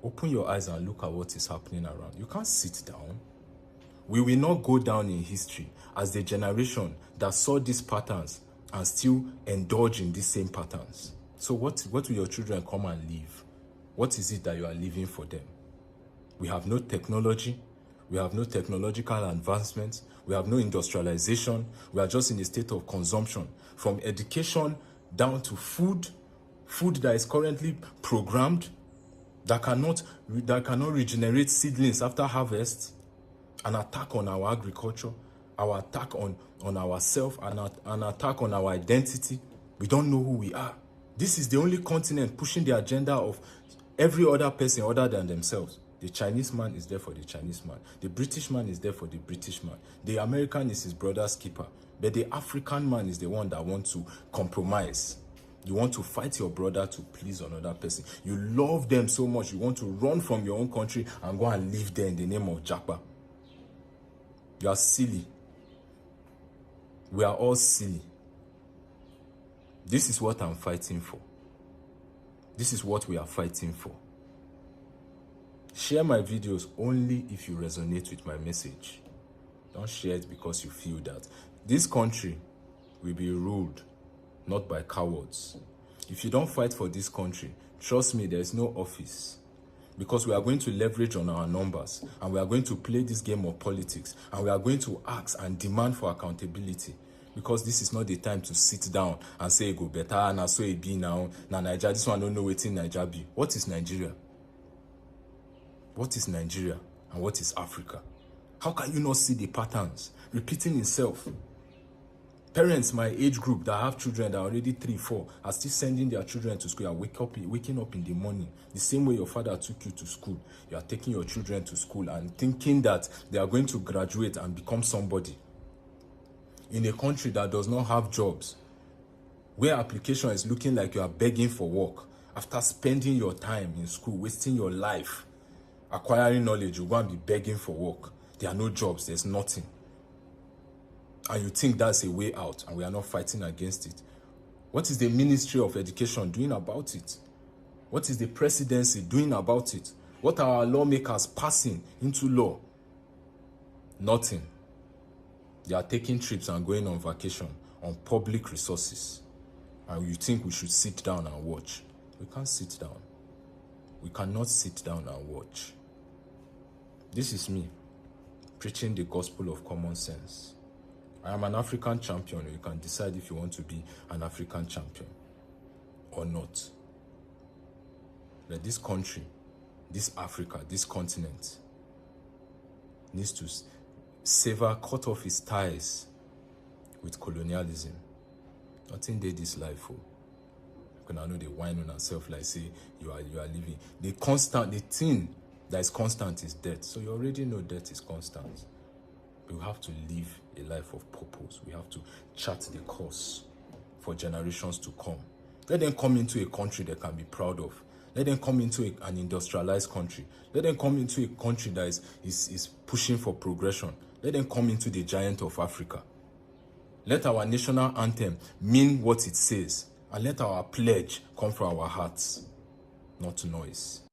Open your eyes and look at what is happening around. You can't sit down. We will not go down in history as the generation that saw these patterns and still indulge in these same patterns. So what will your children come and leave? What is it that you are leaving for them? We have no technology. We have no technological advancements. We have no industrialization. We are just in a state of consumption. From education down to food that is currently programmed, that cannot regenerate seedlings after harvest, an attack on our agriculture, our attack on ourselves, an attack on our identity. We don't know who we are. This is the only continent pushing the agenda of every other person other than themselves. The Chinese man is there for the Chinese man. The British man is there for the British man. The American is his brother's keeper. But the African man is the one that wants to compromise. You want to fight your brother to please another person. You love them so much, you want to run from your own country and go and live there in the name of Japa. You are silly. We are all silly. This is what I'm fighting for. This is what we are fighting for. Share my videos only if you resonate with my message. Don't share it because you feel that. This country will be ruled not by cowards. If you don't fight for this country, trust me, there is no office. Because we are going to leverage on our numbers, and we are going to play this game of politics, and we are going to ask and demand for accountability. Because this is not the time to sit down and say, go better, and so it be now, Nigeria, this one don't know what in Nigeria be. What is Nigeria? What is Nigeria and what is Africa? How can you not see the patterns repeating itself? Parents, my age group that have children that are already 3, 4, are still sending their children to school and waking up in the morning. The same way your father took you to school, you are taking your children to school and thinking that they are going to graduate and become somebody. In a country that does not have jobs, where application is looking like you are begging for work, after spending your time in school, wasting your life, acquiring knowledge, you go and be begging for work. There are no jobs, there's nothing. And you think that's a way out, and we are not fighting against it. What is the Ministry of Education doing about it? What is the presidency doing about it? What are our lawmakers passing into law? Nothing. They are taking trips and going on vacation on public resources. And you think we should sit down and watch. We can't sit down. We cannot sit down and watch. This is me, preaching the gospel of common sense. I am an African champion. You can decide if you want to be an African champion or not. But this country, this Africa, this continent needs to cut off its ties with colonialism. Nothing they this life for. Because I know they whine on themselves like say you are living. The thing that is constant is death. So you already know death is constant. We have to live a life of purpose. We have to chart the course for generations to come. Let them come into a country they can be proud of. Let them come into an industrialized country. Let them come into a country that is pushing for progression. Let them come into the giant of Africa. Let our national anthem mean what it says. And let our pledge come from our hearts, not noise.